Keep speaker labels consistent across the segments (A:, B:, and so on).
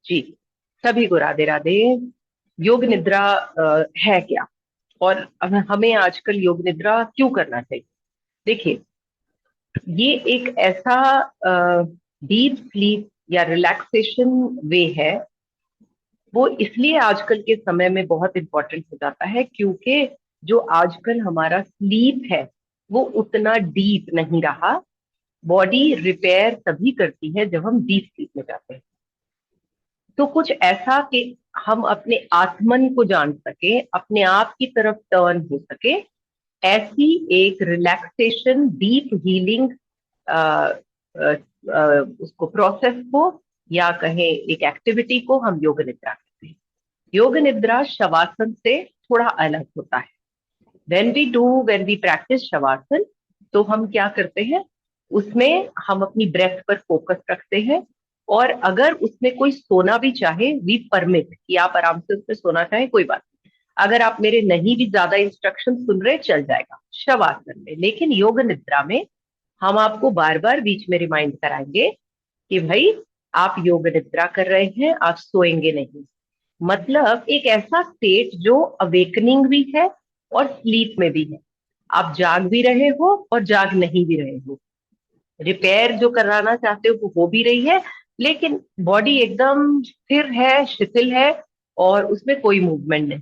A: जी, सभी को राधे राधे। योग निद्रा है क्या, और हमें आजकल योग निद्रा क्यों करना चाहिए? देखिए, ये एक ऐसा डीप स्लीप या रिलैक्सेशन वे है। वो इसलिए आजकल के समय में बहुत इंपॉर्टेंट हो जाता है क्योंकि जो आजकल हमारा स्लीप है वो उतना डीप नहीं रहा। बॉडी रिपेयर तभी करती है जब हम डीप स्लीप में जाते हैं। तो कुछ ऐसा कि हम अपने आत्मन को जान सके, अपने आप की तरफ टर्न हो सके, ऐसी एक रिलैक्सेशन डीप हीलिंग उसको प्रोसेस को या कहें एक एक्टिविटी को हम योग निद्रा कहते हैं। योग निद्रा शवासन से थोड़ा अलग होता है। वेन वी प्रैक्टिस शवासन, तो हम क्या करते हैं, उसमें हम अपनी ब्रेथ पर फोकस रखते हैं। और अगर उसमें कोई सोना भी चाहे, वी परमिट कि आप आराम से उसमें सोना चाहे, कोई बात नहीं। अगर आप मेरे नहीं भी ज्यादा इंस्ट्रक्शन सुन रहे, चल जाएगा शवासन में। लेकिन योग निद्रा में हम आपको बार बार बीच में रिमाइंड कराएंगे कि भाई, आप योग निद्रा कर रहे हैं, आप सोएंगे नहीं। मतलब एक ऐसा स्टेट जो अवेकनिंग भी है और स्लीप में भी है। आप जाग भी रहे हो और जाग नहीं भी रहे हो। रिपेयर जो कराना चाहते हो वो हो भी रही है, लेकिन बॉडी एकदम स्थिर है, शिथिल है, और उसमें कोई मूवमेंट नहीं।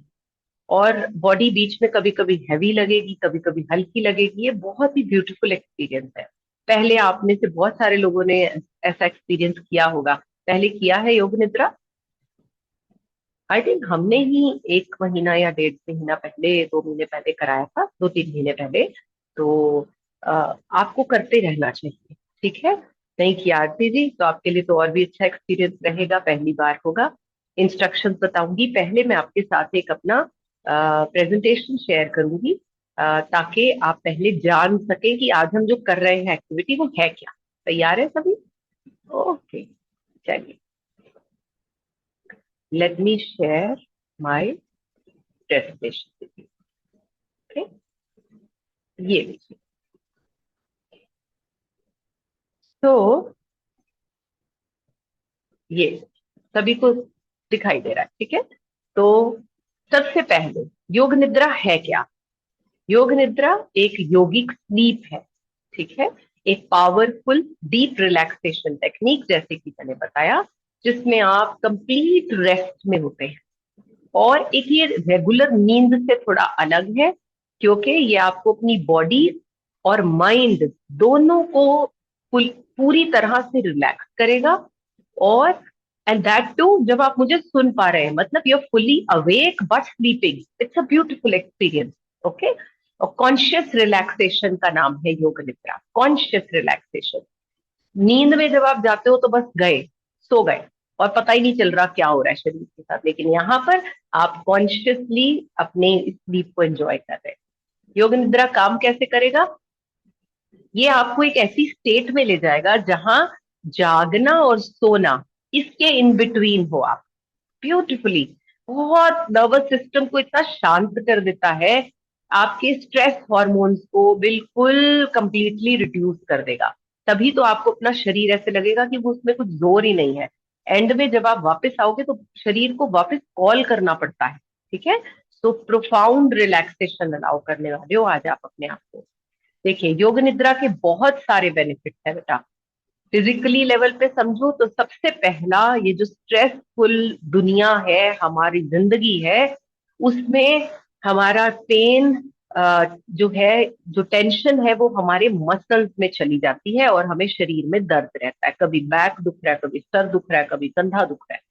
A: और बॉडी बीच में कभी कभी हैवी लगेगी, कभी कभी हल्की लगेगी। ये बहुत ही ब्यूटीफुल एक्सपीरियंस है। पहले आप में से बहुत सारे लोगों ने ऐसा एक्सपीरियंस किया होगा। पहले किया है योग निद्रा? आई थिंक हमने ही 1 महीना या 1.5 महीना पहले, 2 महीने पहले कराया था, 2-3 महीने पहले। तो आपको करते रहना चाहिए, ठीक है? नहीं किया आरती जी तो आपके लिए तो और भी अच्छा एक्सपीरियंस रहेगा, पहली बार होगा। इंस्ट्रक्शंस बताऊंगी। पहले मैं आपके साथ एक अपना प्रेजेंटेशन शेयर करूंगी, ताकि आप पहले जान सकें कि आज हम जो कर रहे हैं एक्टिविटी वो है क्या। तैयार है सभी? ओके, चलिए, let me share my presentation. Okay, ये लीजिए। तो ये सभी को दिखाई दे रहा है, ठीक है? तो सबसे पहले, योग निद्रा है क्या? योग निद्रा एक योगिक स्लीप है, ठीक है? एक पावरफुल डीप रिलैक्सेशन टेक्निक, जैसे कि मैंने बताया, जिसमें आप कंप्लीट रेस्ट में होते हैं। और एक ये रेगुलर नींद से थोड़ा अलग है, क्योंकि ये आपको अपनी बॉडी और माइंड दोनों को पूरी तरह से रिलैक्स करेगा। और एंड दैट टू जब आप मुझे सुन पा रहे हैं, मतलब you are fully awake but sleeping. It's a beautiful experience. Okay, और कॉन्शियस रिलैक्सेशन का नाम है योग निद्रा, कॉन्शियस रिलैक्सेशन। नींद में जब आप जाते हो तो बस गए, सो गए, और पता ही नहीं चल रहा क्या हो रहा है शरीर के साथ। लेकिन यहाँ पर आप कॉन्शियसली अपने स्लीप को एंजॉय कर रहे हैं। योग निद्रा काम कैसे करेगा? ये आपको एक ऐसी स्टेट में ले जाएगा जहां जागना और सोना इसके इन बिटवीन हो आप, ब्यूटिफुली। बहुत नर्वस सिस्टम को इतना शांत कर देता है, आपके स्ट्रेस हॉर्मोन्स को बिल्कुल कंप्लीटली रिड्यूस कर देगा। तभी तो आपको अपना शरीर ऐसे लगेगा कि वो, उसमें कुछ जोर ही नहीं है। एंड में जब आप वापस आओगे तो शरीर को वापस कॉल करना पड़ता है, ठीक है? तो प्रोफाउंड रिलैक्सेशन अलाउ करने वाले हो आज आप अपने आप को। देखिए, योग निद्रा के बहुत सारे बेनिफिट्स है बेटा। फिजिकली लेवल पे समझो तो सबसे पहला, ये जो स्ट्रेसफुल दुनिया है, हमारी जिंदगी है, उसमें हमारा पेन, जो है, जो टेंशन है, वो हमारे मसल्स में चली जाती है और हमें शरीर में दर्द रहता है। कभी बैक दुख रहा है, कभी सर दुख रहा है, कभी कंधा दुख रहा है।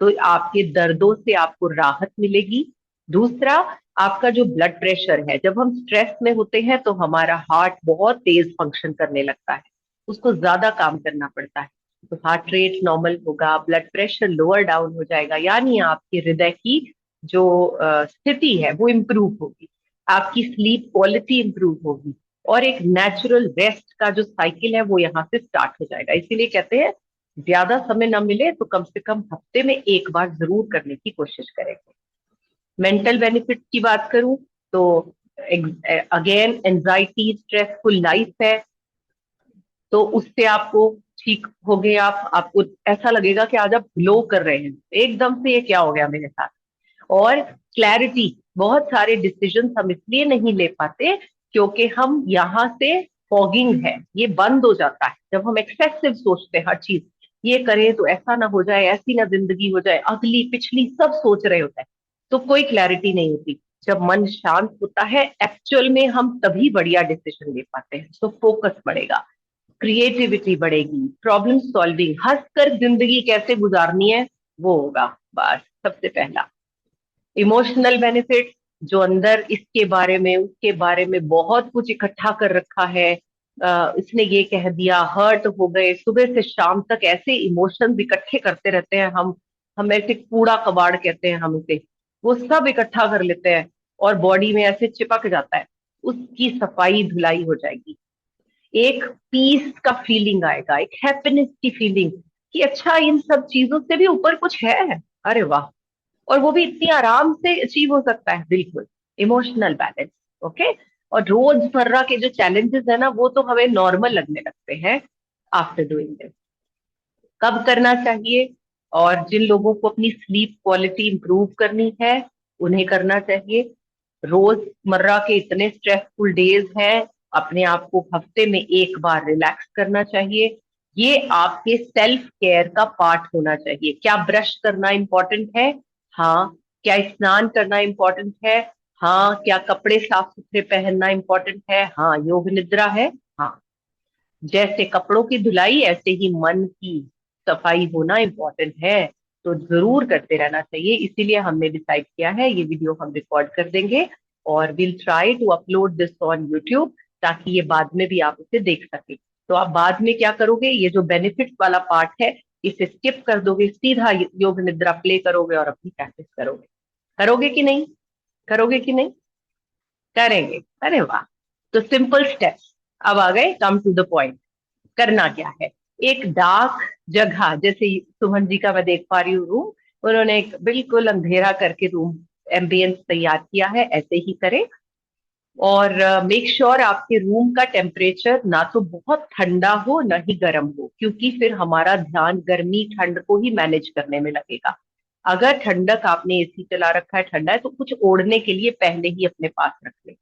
A: तो आपके दर्दों से आपको राहत मिलेगी। दूसरा, आपका जो ब्लड प्रेशर है, जब हम स्ट्रेस में होते हैं तो हमारा हार्ट बहुत तेज फंक्शन करने लगता है, उसको ज्यादा काम करना पड़ता है। तो हार्ट रेट नॉर्मल होगा, ब्लड प्रेशर लोअर डाउन हो जाएगा, यानी आपके हृदय की जो स्थिति है वो इम्प्रूव होगी, आपकी स्लीप क्वालिटी इम्प्रूव होगी, और एक नेचुरल रेस्ट का जो साइकिल है वो यहाँ से स्टार्ट हो जाएगा। इसीलिए कहते हैं, ज्यादा समय ना मिले तो कम से कम हफ्ते में एक बार जरूर करने की कोशिश करेंगे। मेंटल बेनिफिट की बात करूं तो, अगेन, एंजाइटी, स्ट्रेसफुल लाइफ है, तो उससे आपको ठीक हो गए आप, आपको ऐसा लगेगा कि आज आप ग्लो कर रहे हैं, एकदम से ये क्या हो गया मेरे साथ। और क्लैरिटी, बहुत सारे डिसीजन हम इसलिए नहीं ले पाते क्योंकि हम यहाँ से फॉगिंग है, ये बंद हो जाता है जब हम एक्सेसिव सोचते हैं हर चीज, ये करें तो ऐसा ना हो जाए, ऐसी ना जिंदगी हो जाए, अगली पिछली सब सोच रहे होते हैं, तो कोई क्लैरिटी नहीं होती। जब मन शांत होता है एक्चुअल में हम तभी बढ़िया डिसीजन ले पाते हैं, तो फोकस बढ़ेगा, क्रिएटिविटी बढ़ेगी, प्रॉब्लम सॉल्विंग, हंसकर जिंदगी कैसे गुजारनी है वो होगा। बस सबसे पहला इमोशनल बेनिफिट, जो अंदर इसके बारे में उसके बारे में बहुत कुछ इकट्ठा कर रखा है, इसने ये कह दिया, हर्ट हो गए, सुबह से शाम तक ऐसे इमोशंस इकट्ठे करते रहते हैं हम ऐसे कूड़ा कबाड़ कहते हैं हम इसे, वो सब इकट्ठा कर लेते हैं और बॉडी में ऐसे चिपक जाता है, उसकी सफाई धुलाई हो जाएगी, एक पीस का फीलिंग आएगा, एक हैप्पीनेस की फीलिंग कि अच्छा इन सब चीजों से भी ऊपर कुछ है, अरे वाह, और वो भी इतनी आराम से अचीव हो सकता है, बिल्कुल इमोशनल बैलेंस। ओके। और रोजमर्रा के जो चैलेंजेस है ना वो तो हमें नॉर्मल लगने लगते हैं आफ्टर डूइंग दिस। कब करना चाहिए? और जिन लोगों को अपनी स्लीप क्वालिटी इंप्रूव करनी है उन्हें करना चाहिए। रोजमर्रा के इतने स्ट्रेसफुल डेज हैं, अपने आप को हफ्ते में एक बार रिलैक्स करना चाहिए, ये आपके सेल्फ केयर का पार्ट होना चाहिए। क्या ब्रश करना इंपॉर्टेंट है? हाँ। क्या स्नान करना इंपॉर्टेंट है? हाँ। क्या कपड़े साफ सुथरे पहनना इंपॉर्टेंट है? हाँ। योग निद्रा है? हाँ। जैसे कपड़ों की धुलाई ऐसे ही मन की सफाई होना इंपॉर्टेंट है, तो जरूर करते रहना चाहिए। इसीलिए हमने डिसाइड किया है ये वीडियो हम रिकॉर्ड कर देंगे और will try to upload this on YouTube, ताकि ये बाद में भी आप इसे देख सके। तो आप बाद में क्या करोगे, ये जो बेनिफिट्स वाला पार्ट है इसे स्किप कर दोगे, सीधा योग निद्रा प्ले करोगे और अपनी प्रैक्टिस करोगे। करोगे कि नहीं? करोगे कि नहीं? करेंगे, अरे वाह। तो सिंपल स्टेप्स अब आ गए, कम टू द पॉइंट। करना क्या है, एक डार्क जगह, जैसे सुमन जी का मैं देख पा रही हूँ रूम, उन्होंने एक बिल्कुल अंधेरा करके रूम एम्बियंस तैयार किया है, ऐसे ही करें। और मेक श्योर आपके रूम का टेम्परेचर ना तो बहुत ठंडा हो ना ही गर्म हो, क्योंकि फिर हमारा ध्यान गर्मी ठंड को ही मैनेज करने में लगेगा। अगर ठंडक, आपने एसी चला रखा है, ठंडा है, तो कुछ ओढ़ने के लिए पहले ही अपने पास रख लें।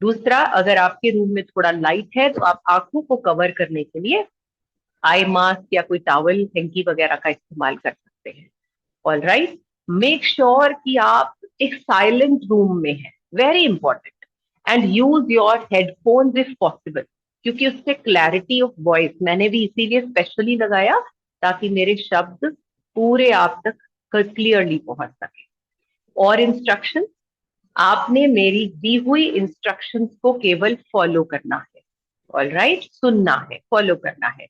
A: दूसरा, अगर आपके रूम में थोड़ा लाइट है तो आप आंखों को कवर करने के लिए आई मास्क या कोई टॉवल हैंकी वगैरह का इस्तेमाल कर सकते हैं। All right. मेक श्योर कि आप एक साइलेंट रूम में हैं, very important. And use your headphones if possible, क्योंकि उससे क्लैरिटी ऑफ वॉइस मैंने भी इसीलिए स्पेशली लगाया, ताकि मेरे शब्द पूरे आप तक क्लियरली पहुंच सके। और इंस्ट्रक्शन, आपने मेरी दी हुई इंस्ट्रक्शंस को केवल फॉलो करना है। ऑल राइट, सुनना है, फॉलो करना है।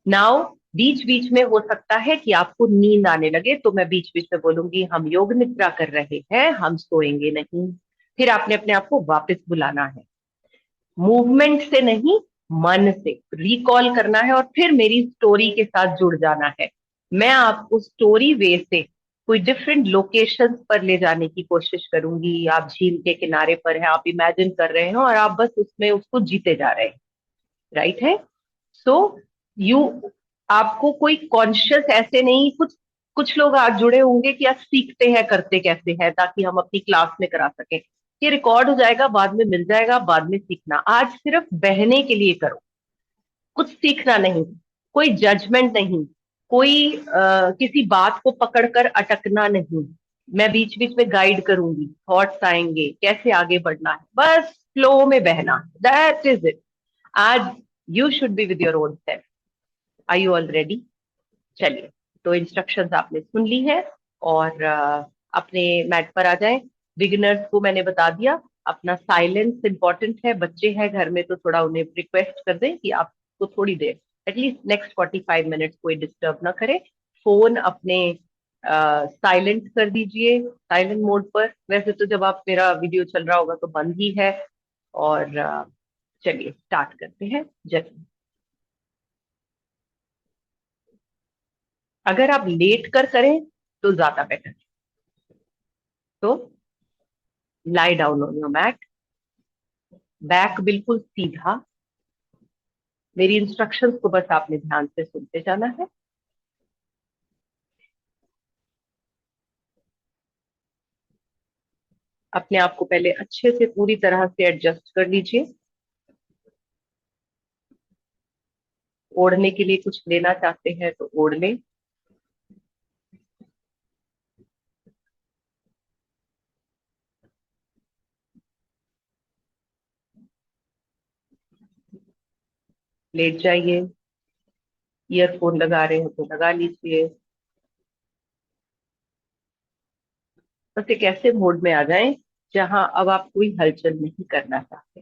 A: नाउ बीच बीच में हो सकता है कि आपको नींद आने लगे, तो मैं बीच बीच में बोलूंगी हम योग निद्रा कर रहे हैं, हम सोएंगे नहीं। फिर आपने अपने आप को वापस बुलाना है, मूवमेंट से नहीं, मन से रिकॉल करना है, और फिर मेरी स्टोरी के साथ जुड़ जाना है। मैं आपको स्टोरी वे से कोई डिफरेंट लोकेशंस पर ले जाने की कोशिश करूंगी। आप झील के किनारे पर हैं, आप इमेजिन कर रहे हैं और आप बस उसमें उसको जीते जा रहे हैं, राइट है। सो यू, आपको कोई कॉन्शियस ऐसे नहीं, कुछ कुछ लोग आज जुड़े होंगे कि आज सीखते हैं करते कैसे है, ताकि हम अपनी क्लास में करा सकें। ये रिकॉर्ड हो जाएगा, बाद में मिल जाएगा, बाद में सीखना। आज सिर्फ बहने के लिए करो, कुछ सीखना नहीं, कोई जजमेंट नहीं, कोई किसी बात को पकड़कर अटकना नहीं। मैं बीच बीच में गाइड करूंगी, थॉट्स आएंगे, कैसे आगे बढ़ना है, बस फ्लो में बहना, दैट इज इट। आज you should be with your own self. Are you all ready? चलिए, तो इंस्ट्रक्शंस आपने सुन ली है, और अपने मैट पर आ जाएं। बिगिनर्स को मैंने बता दिया, अपना साइलेंस इंपॉर्टेंट है, बच्चे हैं घर में तो थोड़ा उन्हें रिक्वेस्ट कर दें कि आपको थोड़ी देर, एटलीस्ट नेक्स्ट 45 मिनट्स कोई डिस्टर्ब ना करे। फोन अपने साइलेंट कर दीजिए, साइलेंट मोड पर। वैसे तो जब आप, मेरा वीडियो चल रहा होगा तो बंद ही है। और चलिए स्टार्ट करते हैं। जल्दी, अगर आप लेट कर करें तो ज्यादा बेटर। तो lie down on your mat, back बिल्कुल सीधा, मेरी इंस्ट्रक्शंस को बस आपने ध्यान से सुनते जाना है। अपने आप को पहले अच्छे से पूरी तरह से एडजस्ट कर लीजिए। ओढ़ने के लिए कुछ लेना चाहते हैं तो ओढ़ लें। लेट जाइए। ईयरफोन लगा रहे हो तो लगा लीजिए। बस एक ऐसे मोड में आ जाएं जहां अब आप कोई हलचल नहीं करना चाहते।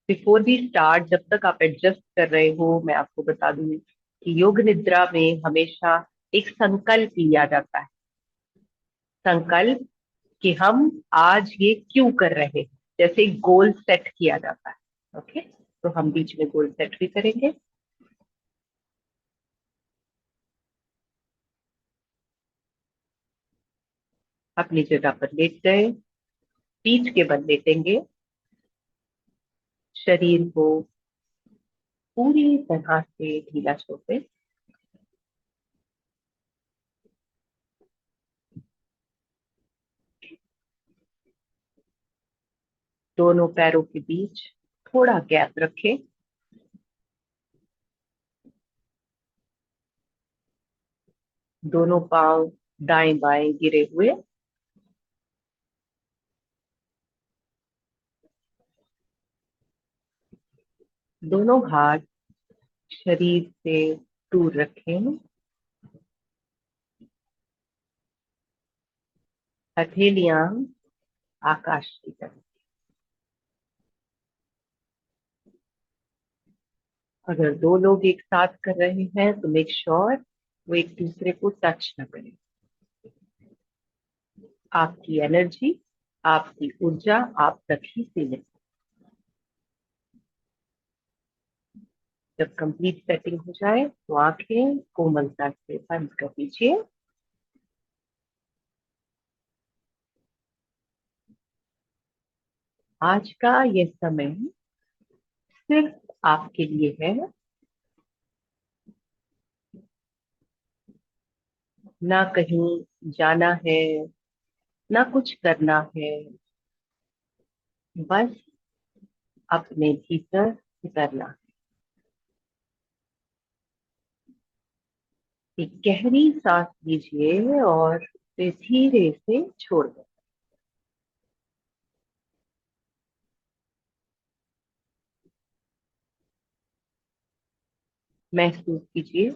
A: बिफोर वी स्टार्ट, जब तक आप एडजस्ट कर रहे हो, मैं आपको बता दूं कि योग निद्रा में हमेशा एक संकल्प लिया जाता है। संकल्प कि हम आज ये क्यों कर रहे हैं, जैसे एक गोल सेट किया जाता है। ओके, तो हम बीच में गोल सेट भी करेंगे। अपनी जगह पर लेट गए, पीठ के बल लेटेंगे, शरीर को पूरी तरह से ढीला छोड़े। दोनों पैरों के बीच थोड़ा गैप रखें। दोनों पांव दाएं बाएं गिरे हुए। दोनों हाथ शरीर से दूर रखें। हथेलियां आकाश की तरफ। अगर दो लोग एक साथ कर रहे हैं तो मेक श्योर वो एक दूसरे को टच न करें। आपकी एनर्जी, आपकी ऊर्जा आप तक ही सीमित। जब कंप्लीट सेटिंग हो जाए तो आंखें कोमलता से बंद कर दीजिए। आज का ये समय सिर्फ आपके लिए है। ना कहीं जाना है, ना कुछ करना है, बस अपने भीतर उतरना। एक गहरी सांस लीजिए और फिर धीरे से छोड़ दें। महसूस कीजिए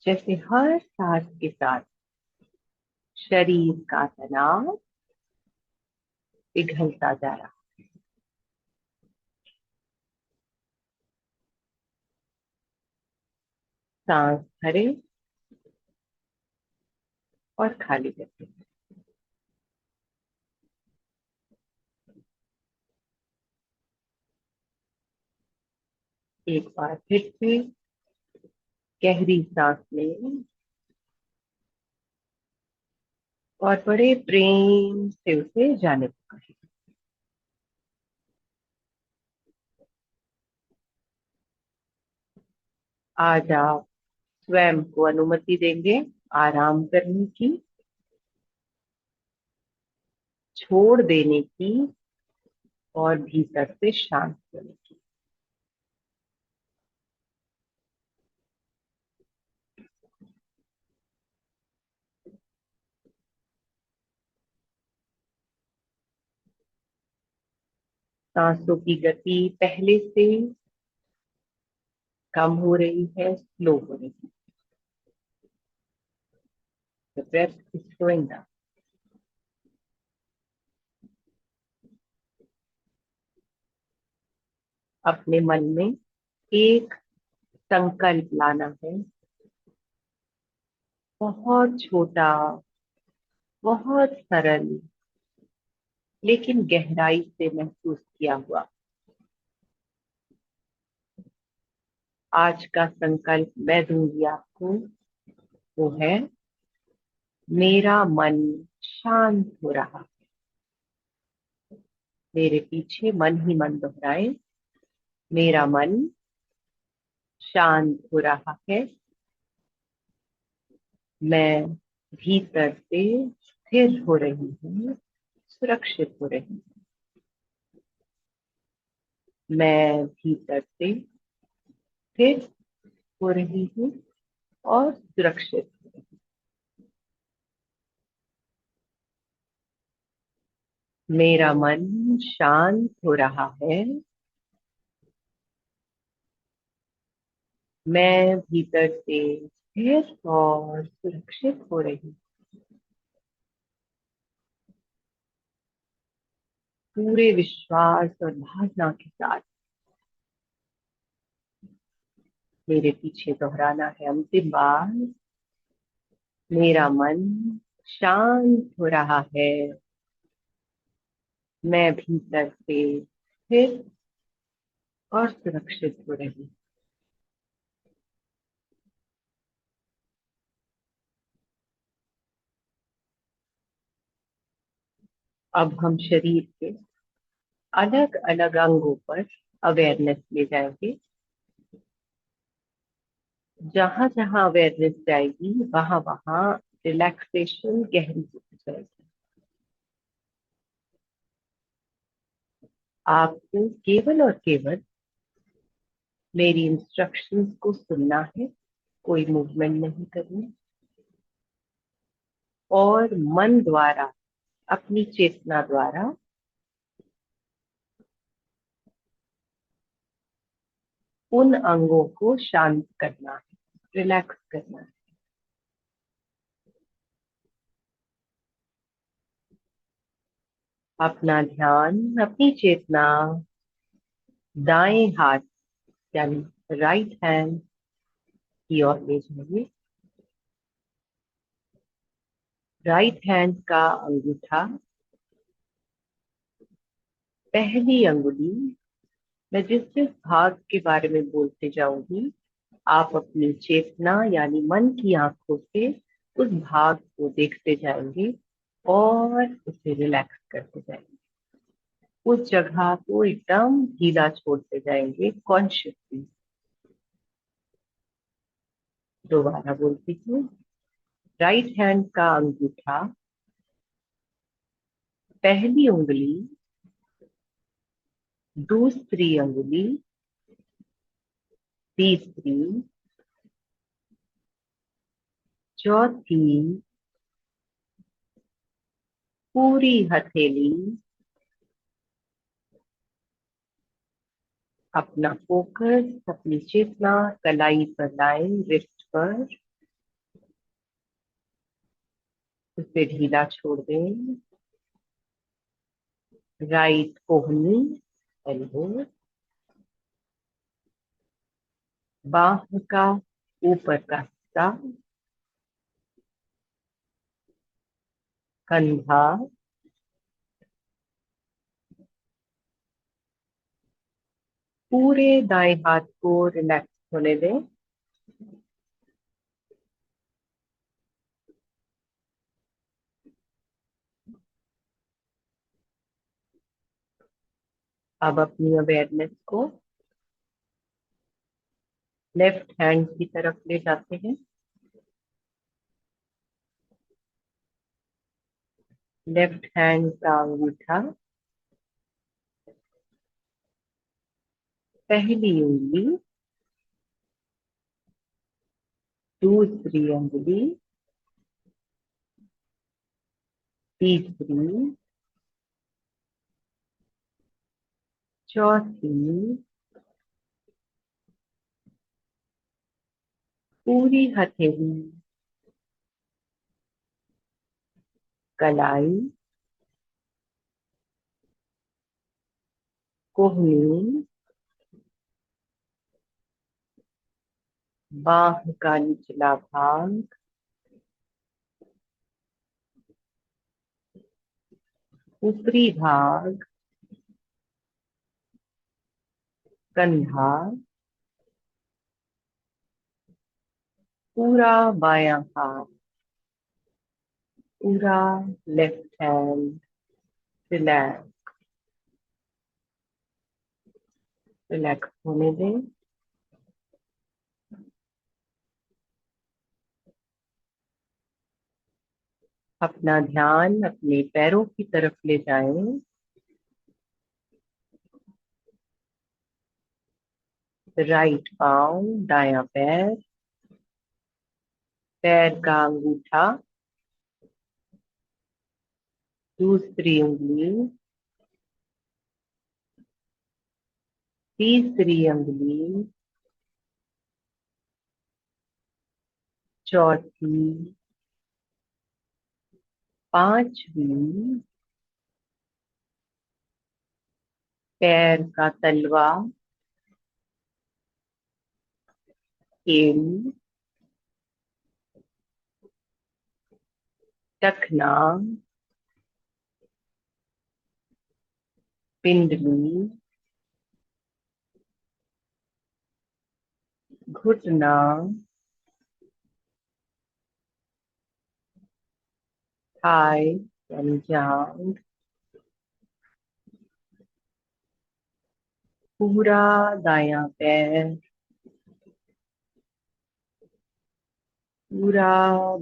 A: जैसे हर सांस के साथ शरीर का तनाव पिघलता जा रहा। सांस भरें और खाली रखें। एक बार फिर से गहरी सांस लें और बड़े प्रेम से उसे जाने को कहें। आज आप स्वयं को अनुमति देंगे आराम करने की, छोड़ देने की और भीतर से शांत होने की। सांसों की गति पहले से कम हो रही है, स्लो हो रही है। The breath is slowing down. अपने मन में एक संकल्प लाना है, बहुत छोटा, बहुत सरल, लेकिन गहराई से महसूस किया हुआ। आज का संकल्प मैं दूंगी आपको, वो है मेरा मन शांत हो रहा। मेरे पीछे मन ही मन दोहराए, मेरा मन शांत हो रहा है, मैं भीतर से स्थिर हो रही हूँ, सुरक्षित हो रही हूँ। मैं भीतर से स्थिर हो रही हूँ और सुरक्षित। मेरा मन शांत हो रहा है, मैं भीतर से स्थिर और सुरक्षित हो रही हूँ। पूरे विश्वास और भावना के साथ मेरे पीछे दोहराना है अंतिम बार। मेरा मन शांत हो रहा है, मैं भीतर से स्थिर और सुरक्षित हो रही हूँ। अब हम शरीर के अलग अलग अंगों पर अवेयरनेस ले जाएंगे। जहां जहां अवेयरनेस जाएगी वहां वहां रिलैक्सेशन गहरी होती जाएगी। आपको केवल और केवल मेरी इंस्ट्रक्शंस को सुनना है, कोई मूवमेंट नहीं करनी, और मन द्वारा, अपनी चेतना द्वारा उन अंगों को शांत करना है, रिलैक्स करना है। अपना ध्यान, अपनी चेतना दाएं हाथ यानी राइट हैंड की ओर ले जाइए। राइट हैंड का अंगूठा, पहली अंगुली, मैं जिस जिस भाग के बारे में बोलते जाऊंगी आप अपनी चेतना यानी मन की आंखों से उस भाग को देखते जाएंगे और उसे रिलैक्स करते जाएंगे। उस जगह को एकदम ढीला छोड़ते जाएंगे कॉन्शियसली। दोबारा बोलती हूँ। राइट हैंड का अंगूठा, पहली उंगली, दूसरी अंगुली, तीसरी, चौथी, पूरी हथेली। अपना फोकस, अपनी चेतना कलाई पर लाएं, रिस्ट पर, उसे ढीला छोड़ दें। राइट कोहनी, एल्बो, बाह का ऊपर का हिस्सा, कंधा, पूरे दाएं हाथ को रिलैक्स होने दें। अब अपनी अवेयरनेस को लेफ्ट हैंड की तरफ ले जाते हैं। लेफ्ट हैंड का अंगूठा, पहली उंगली, दूसरी उंगली, तीसरी, चौथी, पूरी हथेली, कलाई, कोहनी, बाह का निचला भाग, ऊपरी भाग, कंधा, पूरा बायां हाथ, पूरा लेफ्ट हैंड रिलैक्स। रिलैक्स होने दें। अपना ध्यान अपने पैरों की तरफ ले जाएं। राइट पाँव, दायां पैर, पैर का अंगूठा, दूसरी उंगली, तीसरी उंगली, चौथी, पांचवी, पैर का तलवा, एड़ी, टखना, पिंडली, घुटना, थाई यानी जांग, पूरा दायां पैर, पूरा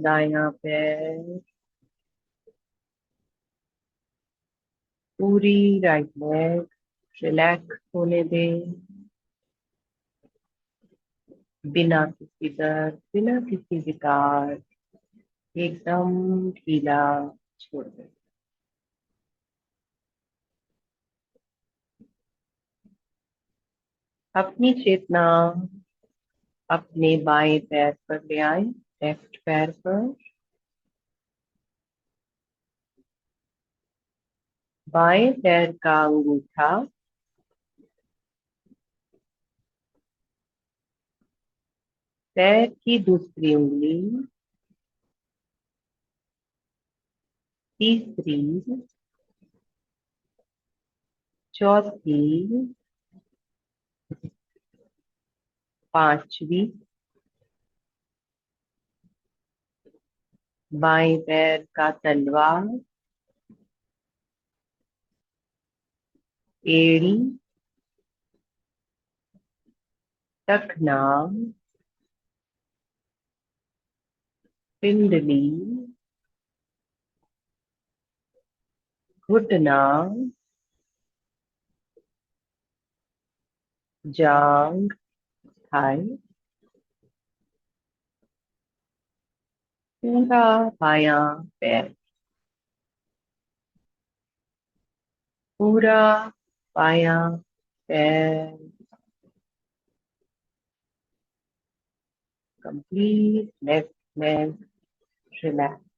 A: दायां पैर, पूरी राइट लेग रिलैक्स होने दें। बिना किसी दर्द, बिना किसी विकार, एकदम ढीला छोड़ दें। अपनी चेतना अपने बाएं पैर पर ले आए, लेफ्ट पैर पर। बाएं पैर का अंगूठा, पैर की दूसरी उंगली, तीसरी, चौथी, पांचवी, बाएं पैर का तलवा, एड़ी, टखना, पिंडली, घुटना, जांग, थाई, पूरा बायां पैर, पूरा बायां पैर, कंप्लीट लेफ्ट लेग रिलैक्स।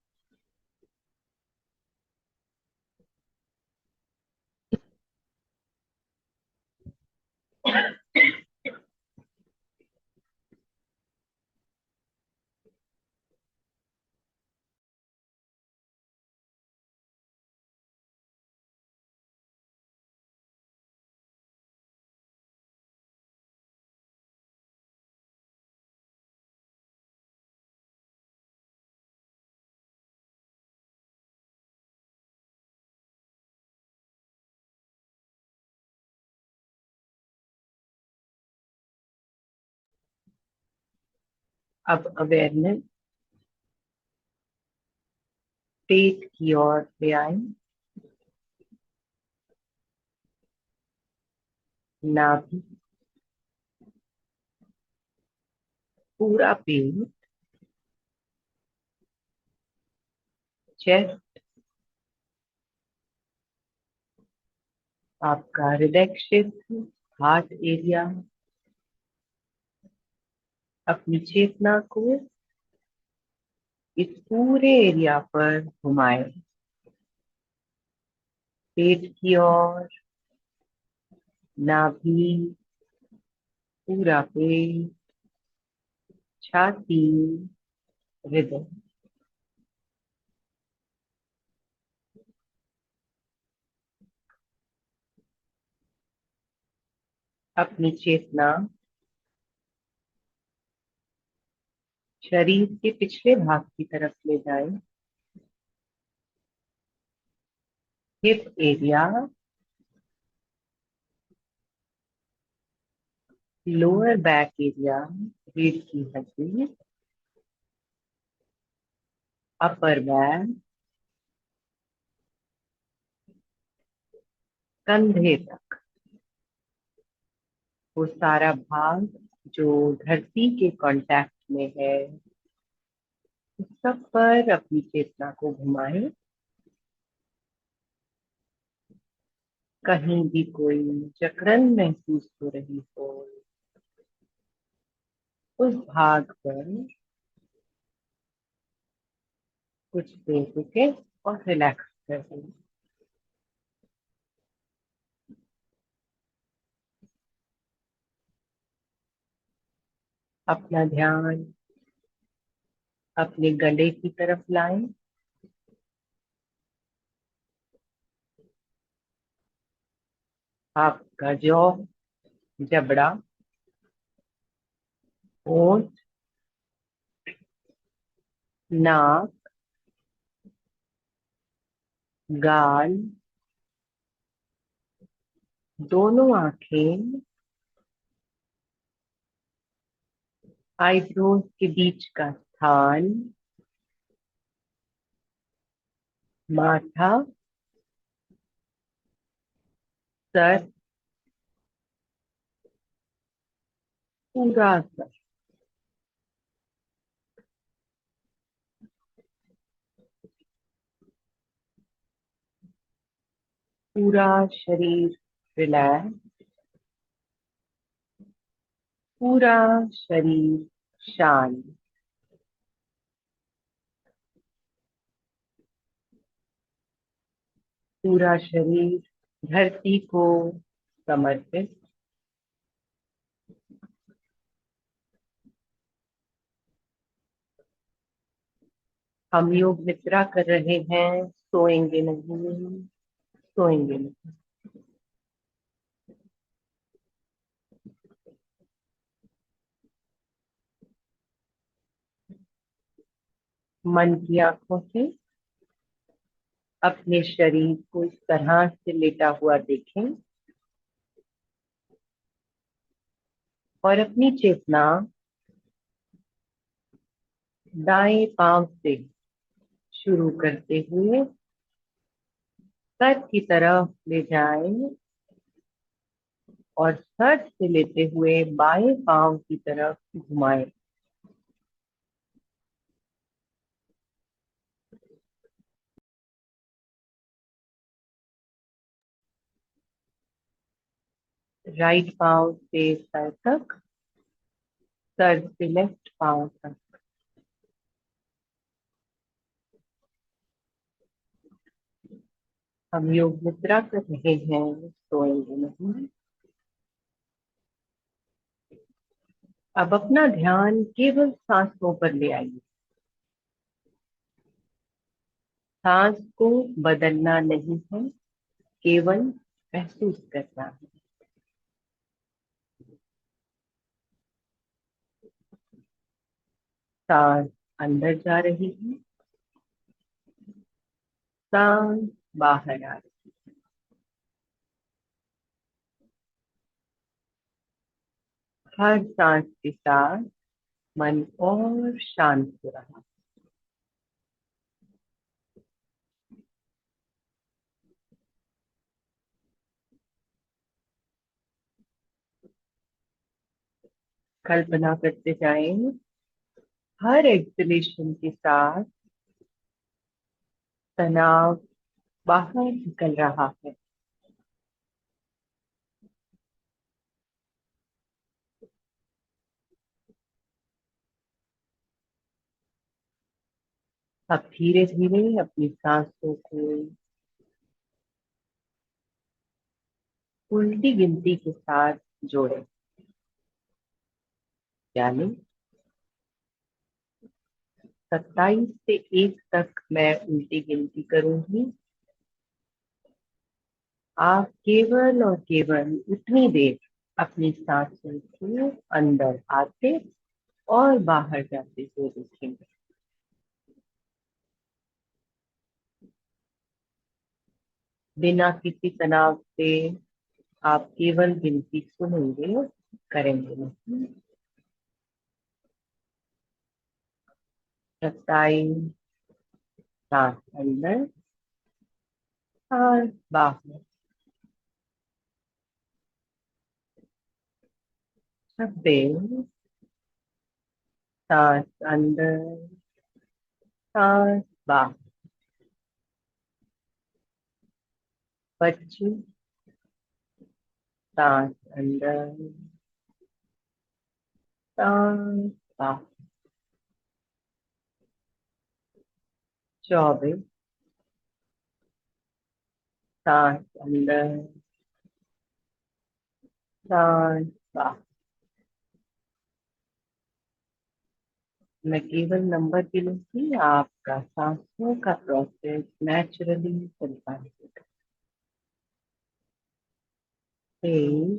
A: अब अवेयरनेस पेट की ओर ले आए, नाभि, पूरा पेट, चेस्ट, आपका हृदय क्षेत्र, हार्ट एरिया। अपनी चेतना को इस पूरे एरिया पर घुमाए, पेट की ओर, नाभि, पूरा पेट, छाती, हृदय। अपनी चेतना शरीर के पिछले भाग की तरफ ले जाए, hip area, lower back area, रीढ़ की हड्डी, अपर बैक, कंधे तक, वो सारा भाग जो धरती के कांटेक्ट में है, उस सब पर अपनी चेतना को घुमाए। कहीं भी कोई जकड़न महसूस हो रही हो, उस भाग पर कुछ देर रुके और रिलैक्स कर दें। अपना ध्यान अपने गले की तरफ लाएं। आपका जॉ, जबड़ा, होंठ, नाक, गाल, दोनों आंखें, आईब्रोज के बीच का स्थान, माथा, सर, पूरा सर, पूरा शरीर रिलैक्स, पूरा शरीर शांत, पूरा शरीर धरती को समर्पित। हम योग निद्रा कर रहे हैं, सोएंगे नहीं, सोएंगे नहीं। मन की आंखों से अपने शरीर को इस तरह से लेटा हुआ देखें और अपनी चेतना दाएं पांव से शुरू करते हुए सर की तरफ ले जाएं और सर से लेते हुए बाएं पांव की तरफ घुमाएं। राइट पांव से सर तक, सर से लेफ्ट पांव तक। हम योग मुद्रा कर रहे हैं, सोएंगे नहीं। अब अपना ध्यान केवल सांसों पर ले आइए। सांस को बदलना नहीं है, केवल महसूस करना है। सांस अंदर जा रही है, सांस बाहर आ रही है। हर सांस के साथ मन और शांत हो रहा है। कल्पना करते जाएं, हर एक्सलेशन के साथ तनाव बाहर निकल रहा है। अब धीरे धीरे अपनी सांसों को उल्टी गिनती के साथ जोड़ें। यानी 27 से 1 तक मैं उल्टी गिनती करूंगी। आप केवल और केवल उतनी देर अपनी सांसों को अंदर आते और बाहर जाते हुए देखेंगे। बिना किसी तनाव से आप केवल गिनती सुनेंगे करेंगे नहीं। 27 सांस अंदर, सांस बाहर। 26 सांस अंदर, सांस बाहर। 25 सांस अंदर, सांस बाहर। 24 सांस अंदर, सांस बाहर। मैं केवल नंबर गिनूंगी, आपका सांसों का प्रोसेस नेचुरली चलता रहेगा। 23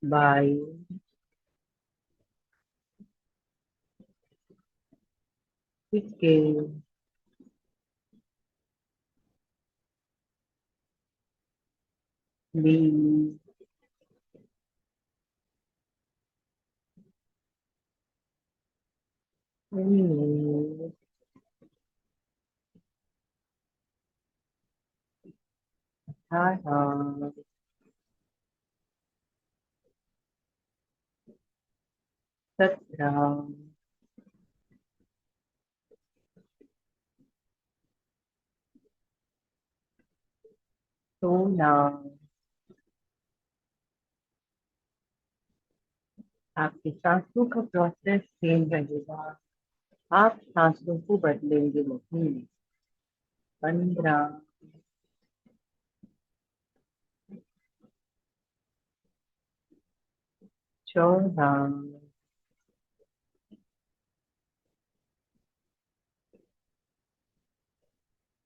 A: 22 21 20 19 18 17 16। आपकी सांसों का प्रोसेस सेम रहेगा, आप सांसों को बदलेंगे नहीं। 15 14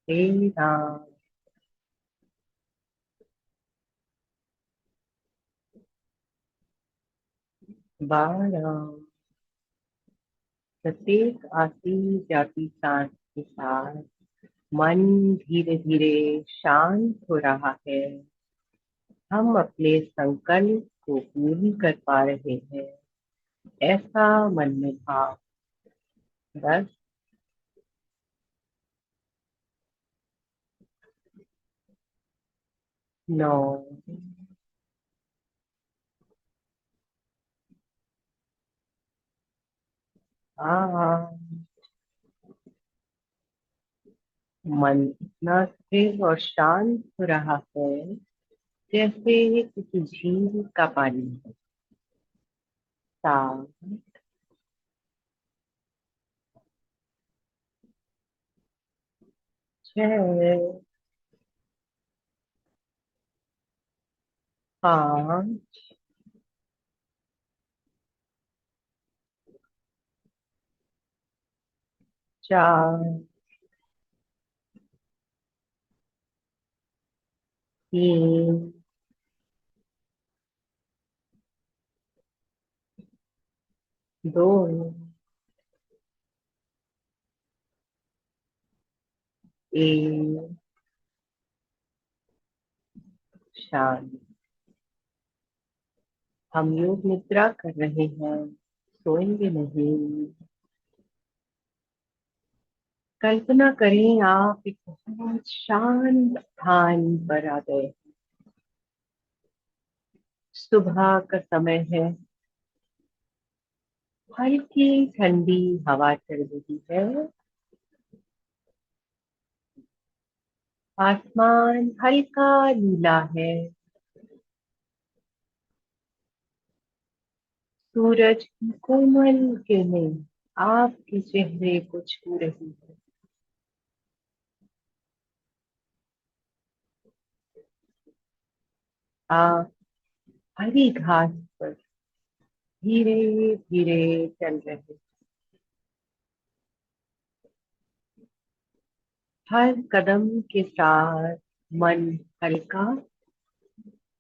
A: 13 12। प्रत्येक आती जाती सांस के साथ मन धीरे धीरे शांत हो रहा है। हम अपने संकल्प को पूरी कर पा रहे हैं, ऐसा मन में भाव। 10 9 8। मन इतना स्थिर और शांत हो रहा है जैसे किसी झील का पानी है। 7 6 5 4 3 2 1। शांत। हम योग निद्रा कर रहे हैं, सोएंगे नहीं। कल्पना करें आप एक बहुत शांत स्थान पर आ गए। सुबह का समय है, हल्की ठंडी हवा चल रही है। आसमान हल्का नीला है। सूरज की कोमल किरणें आपके चेहरे को छू रही है। आप हरी घास पर धीरे धीरे चल रहे हैं। हर कदम के साथ मन हल्का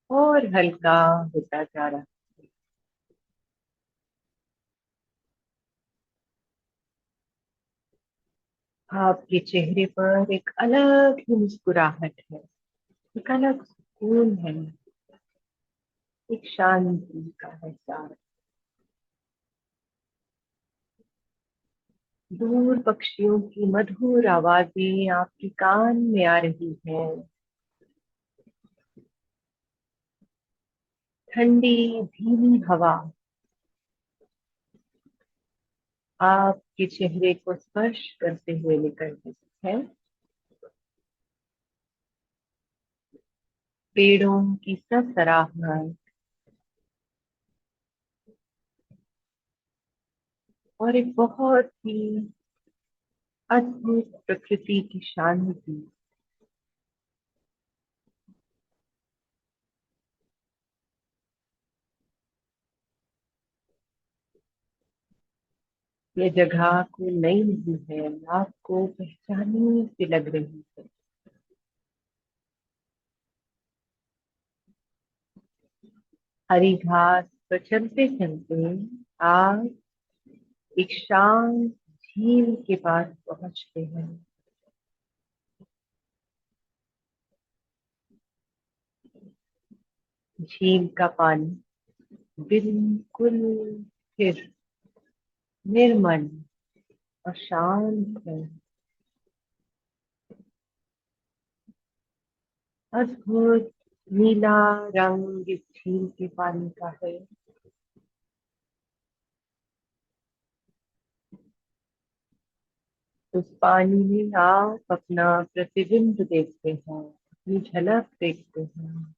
A: और हल्का होता जा रहा है। आपके चेहरे पर एक अलग ही मुस्कुराहट है। एक अलग सुकून है, एक शांति का एहसास। दूर पक्षियों की मधुर आवाजें आपके कान में आ रही हैं। ठंडी धीमी हवा आपके चेहरे को स्पर्श करते हुए निकल रही है। पेड़ों की सरसराहट और एक बहुत ही अद्भुत प्रकृति की शांति। ये जगह को नई नहीं है, आपको पहचानने से लग रही है। हरी घास पर चलते चलते आप एक शांत झील के पास पहुंचते हैं। झील का पानी बिल्कुल स्थिर, निर्मल और शांत है। अद्भुत नीला रंग इस झील के पानी का है। उस पानी में आप अपना प्रतिबिंब देखते हैं, अपनी झलक देखते हैं।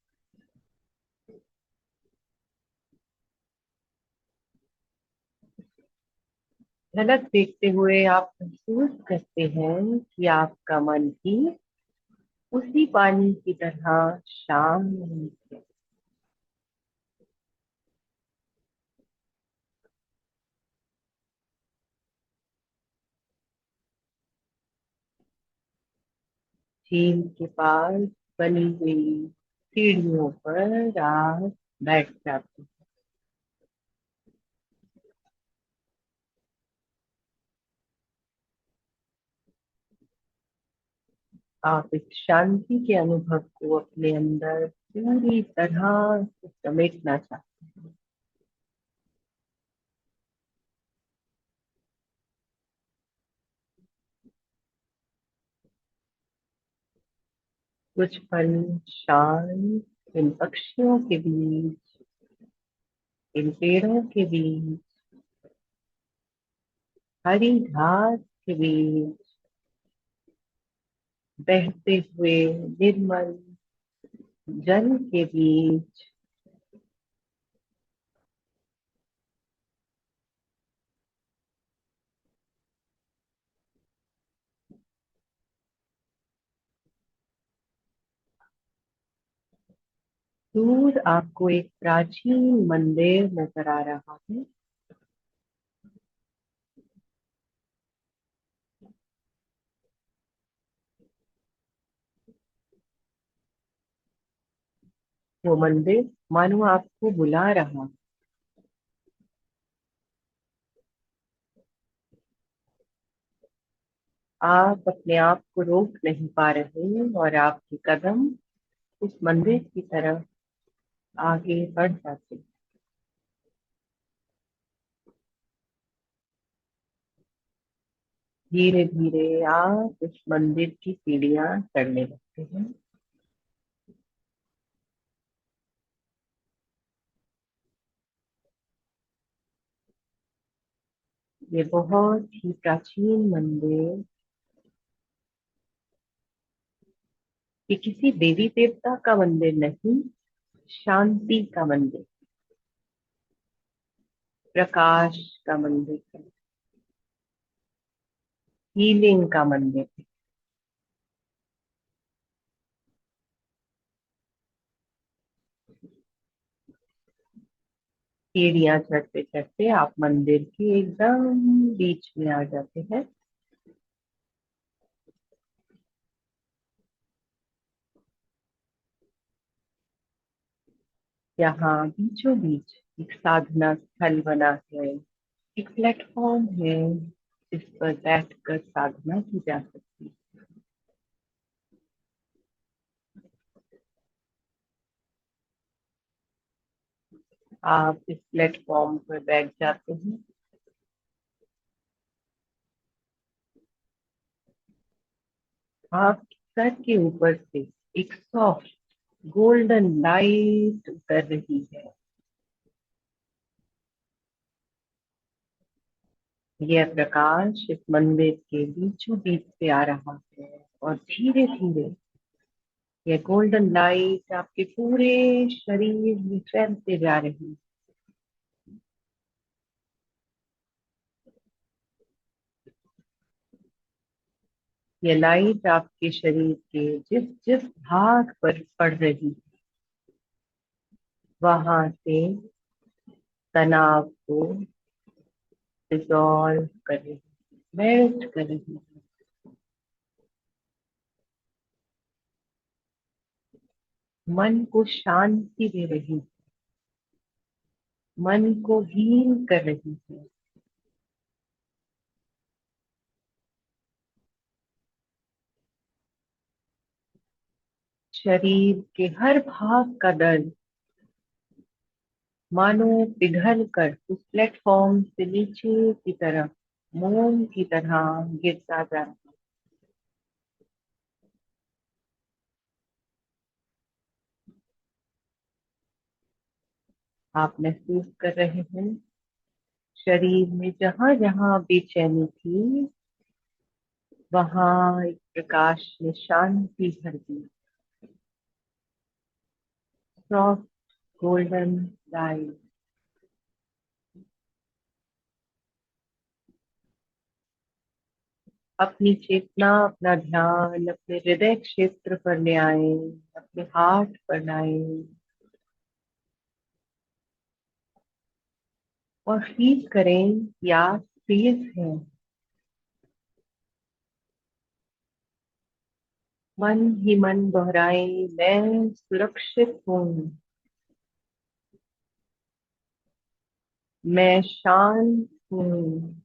A: झलक देखते हुए आप महसूस करते हैं कि आपका मन भी उसी पानी की तरह शांत है। झील के पास बनी हुई सीढ़ियों पर आप बैठ जाते हैं। आप इस शांति के अनुभव को अपने अंदर पूरी तरह से समेटना चाहते हैं। कुछ पल शांत इन पक्षियों के बीच, इन पेड़ों के बीच, हरी घास के बीच, बहते हुए निर्मल जल के बीच दूर आपको एक प्राचीन मंदिर नजर आ रहा है। वो मंदिर मानो आपको बुला रहा। आप अपने आप को रोक नहीं पा रहे और आपके कदम उस मंदिर की तरफ आगे बढ़ जाते। धीरे धीरे आप उस मंदिर की सीढ़ियां चढ़ने लगते हैं। ये बहुत ही प्राचीन मंदिर, ये किसी देवी देवता का मंदिर नहीं, शांति का मंदिर, प्रकाश का मंदिर है, हीलिंग का मंदिर है। सीढ़ियां चढ़ते चढ़ते आप मंदिर के एकदम बीच में आ जाते हैं। यहाँ बीचों बीच एक साधना स्थल बना है, एक प्लेटफॉर्म है जिस पर बैठकर साधना की जा सकती है। आप इस प्लेटफॉर्म पर बैठ जाते हैं। आपके सर के ऊपर से एक सॉफ्ट गोल्डन लाइट उतर रही है। यह प्रकाश इस मंदिर के बीचों बीच से आ रहा है और धीरे धीरे यह गोल्डन लाइट आपके पूरे शरीर में फैलते जा रही है। यह लाइट आपके शरीर के जिस जिस भाग पर पड़ रही है वहां से तनाव को डिसॉल्व कर रही है, मेल्ट कर रही है। मन को शांति दे रही है, मन को हील कर रही है। शरीर के हर भाग का दर्द मानो पिघल कर उस प्लेटफॉर्म से नीचे की तरफ मोम की तरह गिरता जा रहा है। आप महसूस कर रहे हैं शरीर में जहां जहां बेचैनी थी वहां एक प्रकाश ने शांति भर दी। सॉफ्ट गोल्डन लाइट अपनी चेतना, अपना ध्यान अपने हृदय क्षेत्र पर ले आए, अपने हार्ट पर लाए और फील करें कि आप सेफ हैं। मन ही मन दोहराए, मैं सुरक्षित हूँ, मैं शांत हूँ,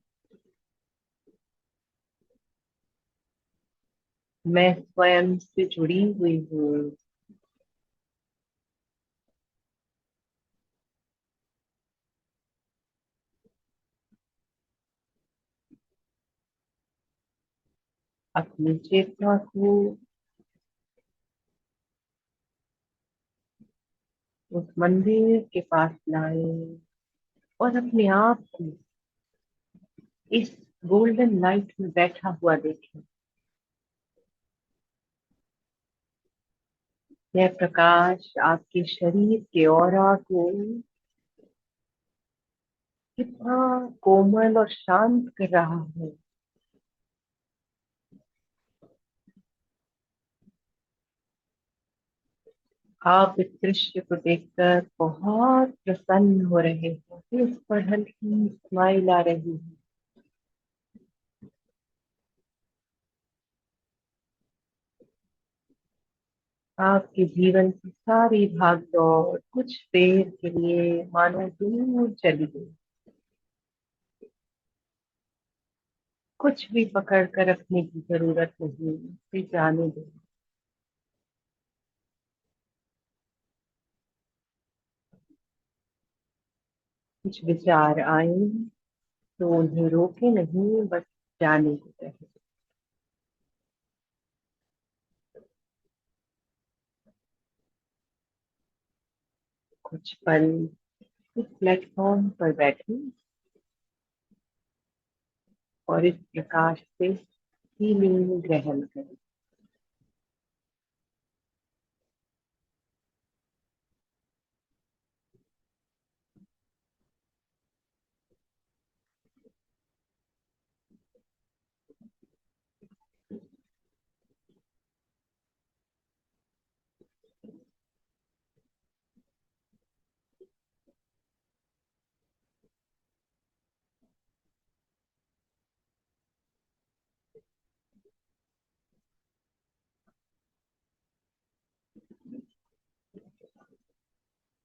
A: मैं स्वयं से जुड़ी हुई हूँ। अपनी चेतना को उस मंदिर के पास लाए और अपने आप को इस गोल्डन लाइट में बैठा हुआ देखें। यह प्रकाश आपके शरीर के ऑरा को कितना कोमल और शांत कर रहा है। आप इस दृश्य को देखकर बहुत प्रसन्न हो रहे हैं, फेस पर हल्की स्माइल आ रही है। आपके जीवन की सारी भाग दौड़ कुछ देर के लिए मानो दूर चली गई। कुछ भी पकड़ कर रखने की जरूरत नहीं, इसे जाने दो। कुछ विचार आए तो उन्हें रोके नहीं, बस जाने को कहे। कुछ पल इस प्लेटफॉर्म पर बैठे और इस प्रकाश से हीलिंग ग्रहण करें।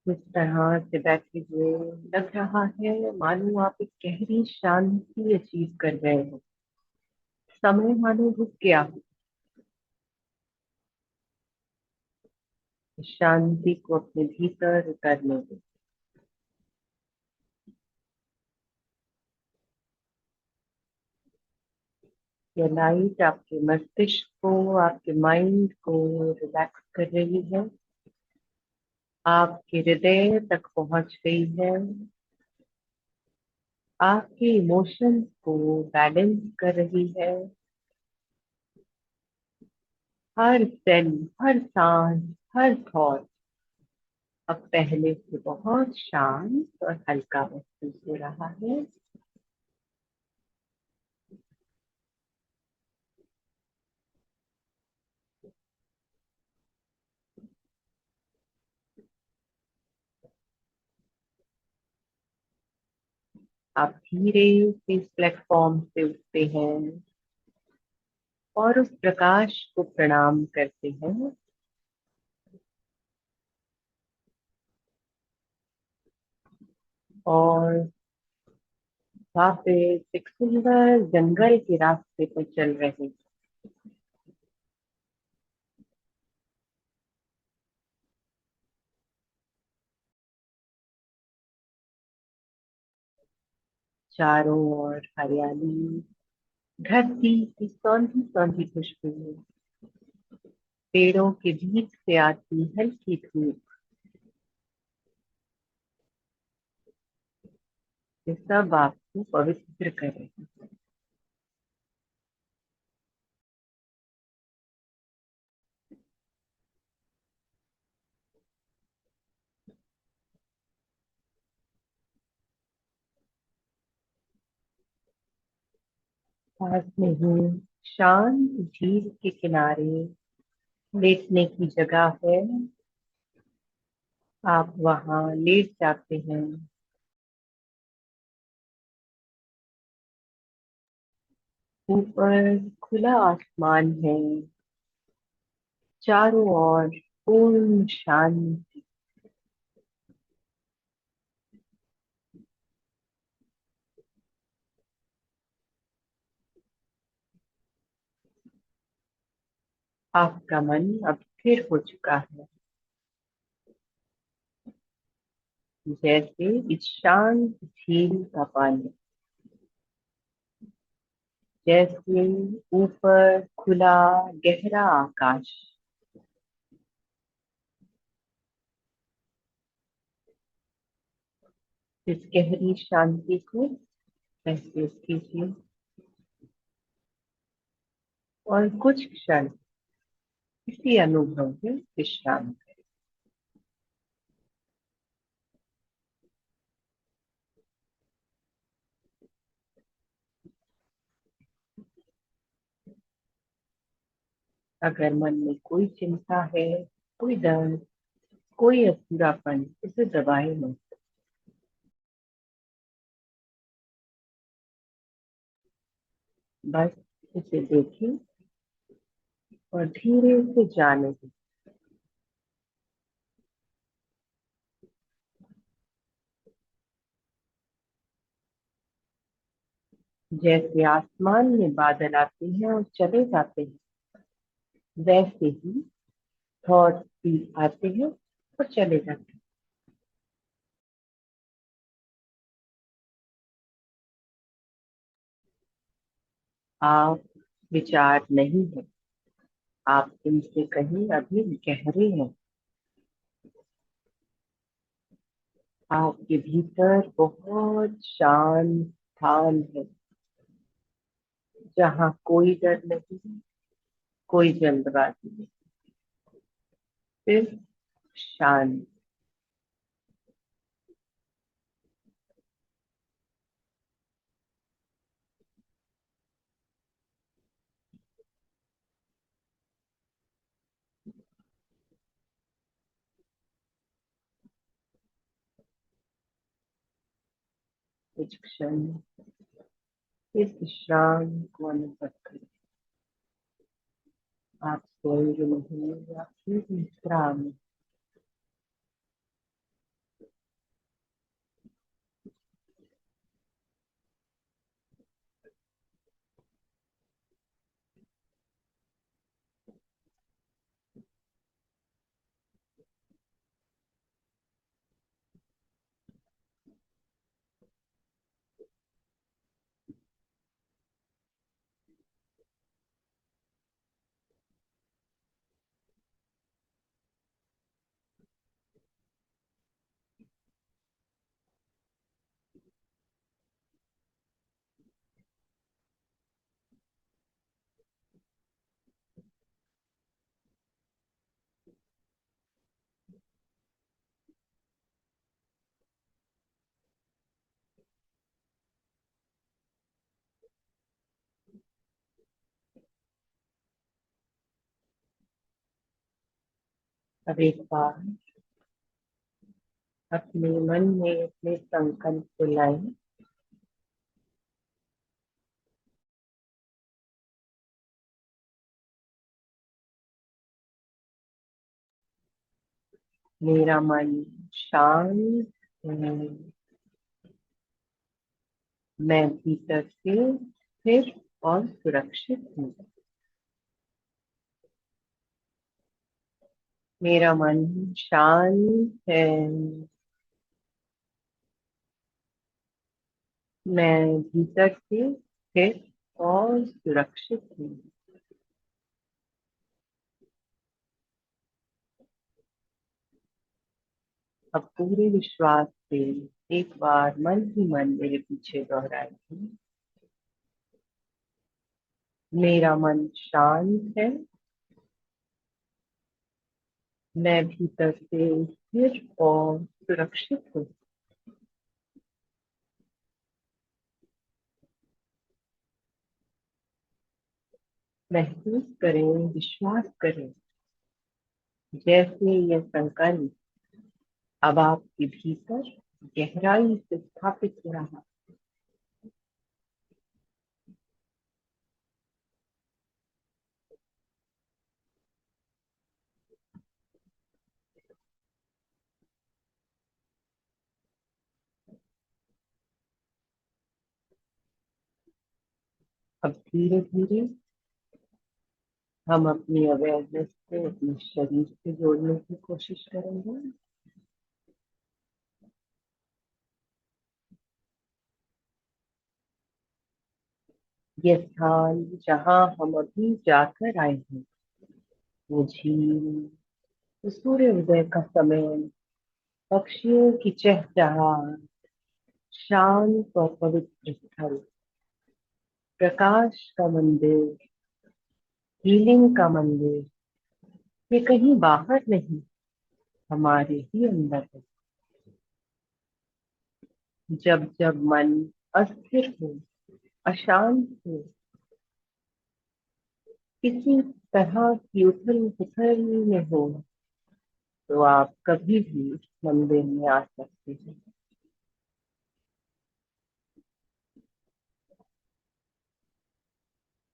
A: इस तरह से बैठे हुए लग रहा है मानो आप एक गहरी शांति अचीव कर रहे हो। समय मानो रुक गया हो। इस शांति को अपने भीतर उतरने दो। ये लाइट आपके मस्तिष्क को, आपके माइंड को रिलैक्स कर रही है, आपके हृदय तक पहुंच गई है, आपके इमोशंस को बैलेंस कर रही है। हर सेल, हर सांस, हर थॉट अब पहले से बहुत शांत और हल्का महसूस हो रहा है। आप धीरे से इस प्लेटफॉर्म से उठते हैं और उस प्रकाश को प्रणाम करते हैं। और वापस एक सुंदर जंगल के रास्ते पर चल रहे हैं। चारों ओर हरियाली, धरती की सौंधी सौंधी खुशबू, पेड़ों के बीच से आती हल्की धूप, ये सब आपको पवित्र कर रहे हैं। पास में ही शांत झील के किनारे लेटने की जगह है। आप वहां लेट जाते हैं। ऊपर खुला आसमान है, चारों ओर पूर्ण शांति। आपका मन अब स्थिर हो चुका है, जैसे इस शांत झील का पानी। जैसे ऊपर खुला गहरा आकाश। इस गहरी शांति को महसूस कीजिए और कुछ क्षण इसी अनुभव में विश्राम करें। अगर मन में कोई चिंता है, कोई डर, कोई अधूरापन, उसे दबाए मत। बस उसे देखें और धीरे से जाने दें। जैसे आसमान में बादल आते हैं और चले जाते हैं, वैसे ही थॉट्स भी आते हैं और चले जाते हैं। आप विचार नहीं है, आप इनसे कहीं अभी गहरे हैं। आपके भीतर बहुत शांत स्थान है, जहाँ कोई डर नहीं, कोई जल्दबाजी नहीं, सिर्फ शांत। कुछ क्षण इस विश्राम को अनुभव करें। आप सोएंगे नहीं या फिर विश्राम। अब एक बार अपने मन में अपने संकल्प को लाएं। मेरा मन शांत है। मैं भीतर से स्थिर और सुरक्षित हूँ। मेरा मन शांत है। मैं भीतर से स्थिर और सुरक्षित हूँ। अब पूरे विश्वास से एक बार मन ही मन मेरे पीछे दोहराएगी। मेरा मन शांत है। मैं भीतर से स्थिर और सुरक्षित हूँ। महसूस करें, विश्वास करें, जैसे यह संकल्प अब आपके भीतर गहराई से स्थापित हो रहा। अब धीरे धीरे हम अपनी अवेयरनेस को अपने शरीर से जोड़ने की कोशिश करेंगे। ये स्थान जहाँ हम अभी जाकर आए हैं, वो झील, वो सूर्य उदय का समय, पक्षियों की चहचहाट, शांत और पवित्र स्थल, प्रकाश का मंदिर, हीलिंग का मंदिर, ये कहीं बाहर नहीं, हमारे ही अंदर है। जब जब मन अस्थिर हो, अशांत हो, किसी तरह की उथल पुथल में हो, तो आप कभी भी इस मंदिर में आ सकते हैं।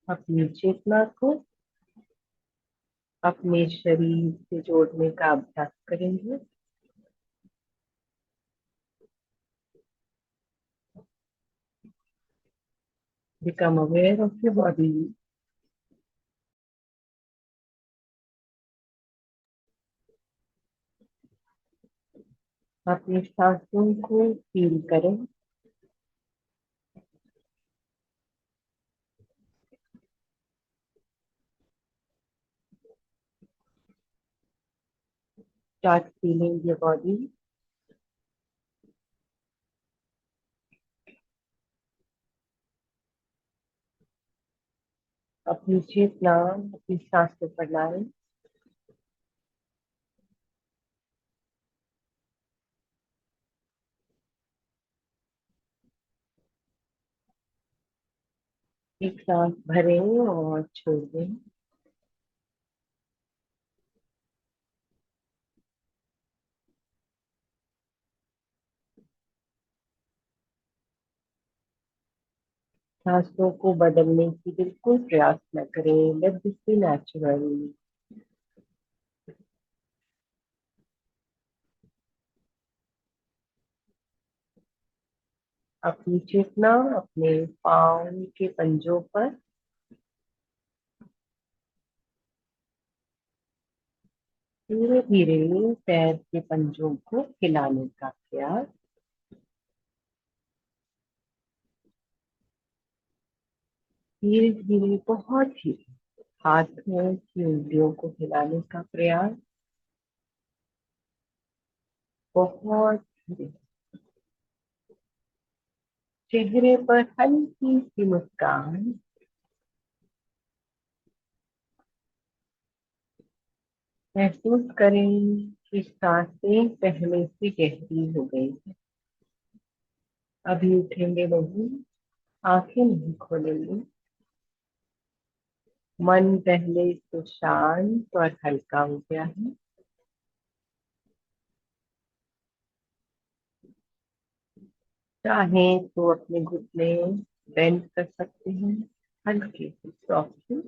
A: अपनी चेतना को अपने शरीर से जोड़ने का अभ्यास करेंगे। Become aware of your body. अपनी सांसों को फील करें। Start feeling your body. अपनी चेतना अपनी सांसों पर लाएं। एक सांस भरें और छोड़ दें। सांसों को बदलने की बिल्कुल प्रयास न करें। Let this be natural. अपनी चेतना अपने पाँव के पंजों पर। धीरे धीरे पैर के पंजों को हिलाने का प्रयास। धीरे धीरे बहुत धीरे हाथों की उंगलियों को हिलाने का प्रयास। बहुत धीरे। चेहरे पर हल्की सी मुस्कान। महसूस करें कि सांसें पहले से गहरी हो गई है। अभी उठेंगे नहीं, आंखें नहीं खोलेंगे। मन पहले से शांत और हल्का हो गया है। चाहें तो अपने घुटने बेंड कर सकते हैं हल्के से सॉफ्टली,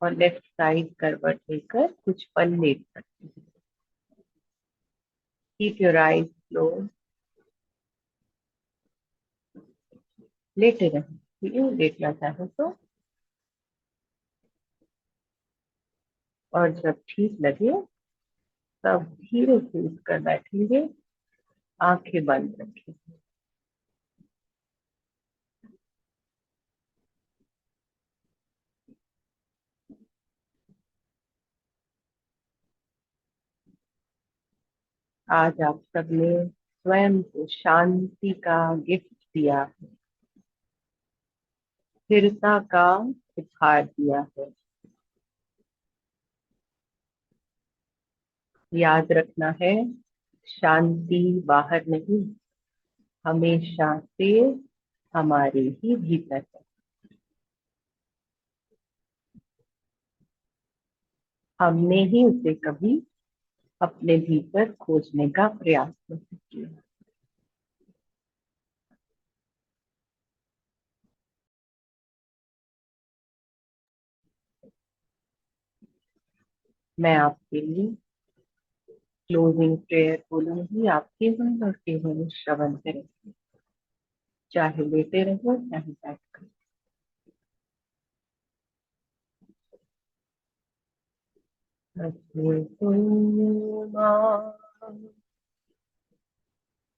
A: और लेफ्ट साइड करवट लेकर कुछ पल लेट सकते हैं। Keep your eyes close. लेटे रहें, ठीक है, लेटना चाहे तो। और जब ठीक लगे तब धीरे से उठकर बैठेंगे, आंखें बंद रखें। आज आप सबने स्वयं को शांति का गिफ्ट दिया है, स्थिरता का उपहार दिया है। याद रखना है, शांति बाहर नहीं, हमेशा से हमारे ही भीतर है। हमने ही उसे कभी अपने भीतर खोजने का प्रयास नहीं किया। मैं आपके लिए क्लोजिंग प्रेयर बोलूंगी, आप केवल और केवल श्रवण करें, चाहे लेटे रहो चाहे बैठकर।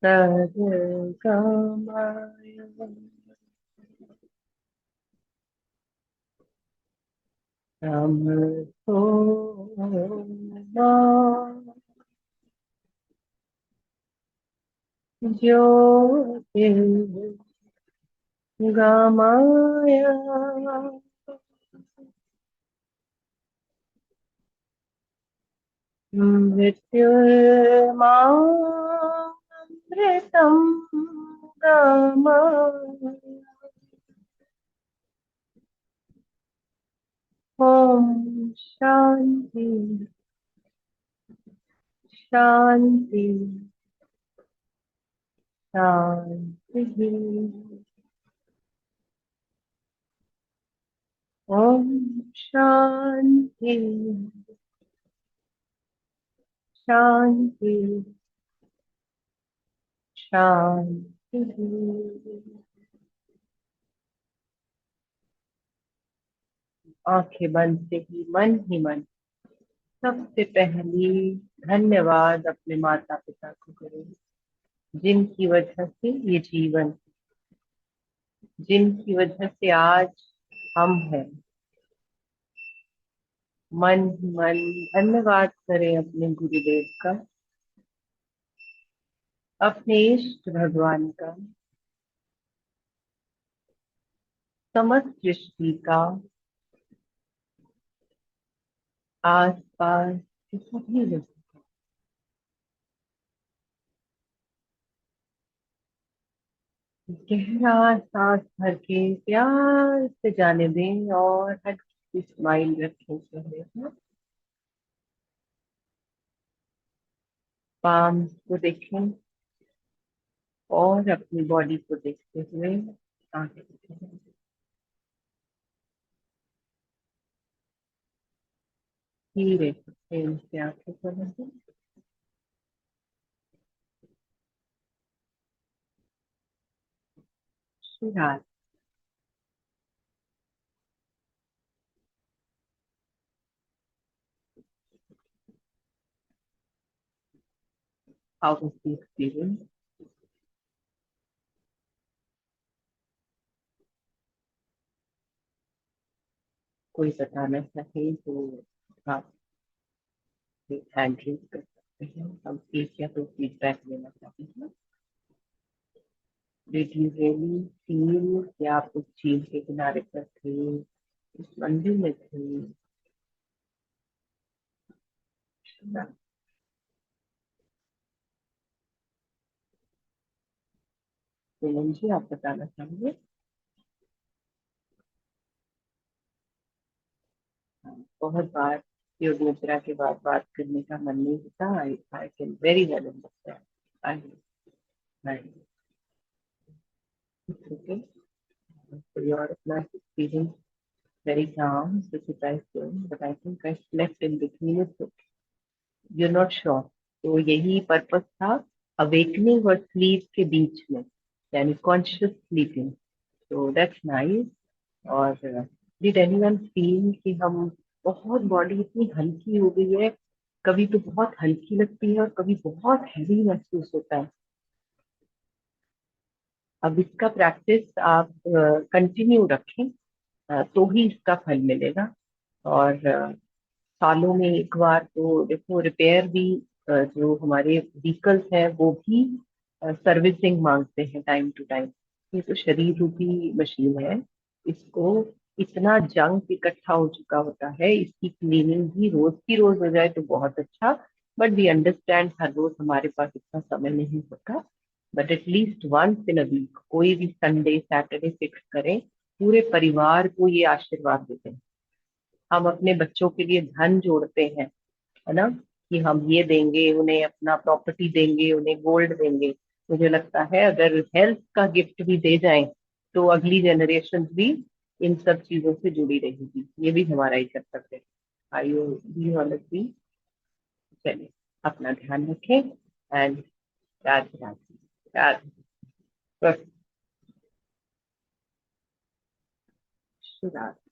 A: सद्गमय तमसो ज्योतिर्गमय मृत्युर्मामृतं गमय। ओम शांति शांति शांति। ओम शांति शांति शांति। आंखें बंद से ही मन सबसे पहली धन्यवाद अपने माता पिता को करें, जिनकी वजह से ये जीवन, जिनकी वजह से आज हम हैं। मन ही मन धन्यवाद करें अपने गुरुदेव का, अपने इष्ट भगवान का, समस्त सृष्टि का, आस पास के सभी लोग। गहरा सांस भर के प्यार से जाने दें और हल्की स्माइल रखें चेहरे पर। पाम को देखें और अपनी बॉडी को देखते हुए आगे बढ़ें। धीरे से प्रेम से आंखें खोलें। शुरुआत हाउ वाज द एक्सपीरियंस। कोई बताना चाहे तो आप हैंड रेज कर सकते हैं, हम एक या दो फीडबैक लेना चाहते हैं। डिड यू रियली फील कि आप उस झील के किनारे पर थे, उस मंदिर में थे? सोनम जी, आप बताना चाहेंगे? बहुत बार योग मुद्रा के बाद बात करने का मन नहीं होता। I I can very well understand. I Okay. So you are not feeling very calm, sensitized, but I think I slept in between it. So you're not sure. तो यही पर्पस था, अवेकनिंग और स्लीप के बीच में, यानी conscious sleeping. तो that's nice. और did anyone feel कि हम बहुत बॉडी इतनी हल्की हो गई है, कभी तो बहुत हल्की लगती है और कभी बहुत हैवी महसूस होता है. अब इसका प्रैक्टिस आप कंटिन्यू रखें, तो ही इसका फल मिलेगा. और सालों में एक बार तो देखो, रिपेयर भी, जो हमारे व्हीकल्स हैं वो भी सर्विसिंग मांगते हैं टाइम टू टाइम. ये तो शरीर रूपी मशीन है, इसको इतना जंक इकट्ठा हो चुका होता है, इसकी क्लीनिंग भी रोज की रोज हो जाए तो बहुत अच्छा. बट वी अंडरस्टैंड हर रोज हमारे पास इतना समय नहीं होता. But at least once in a week, कोई भी संडे सैटरडे फिक्स करें, पूरे परिवार को ये आशीर्वाद देते हैं. हम अपने बच्चों के लिए धन जोड़ते हैं, है ना, कि हम ये देंगे उन्हें, अपना प्रॉपर्टी देंगे उन्हें, गोल्ड देंगे. मुझे लगता है अगर हेल्थ का गिफ्ट भी दे जाएं तो अगली जनरेशन भी इन सब चीजों से जुड़ी रहेगी. ये भी हमारा ही कर्तव्य है. आयु भी वाले भी. चलिए, अपना ध्यान रखें. एंड राधे राधे. राधे. शुभ रात्रि.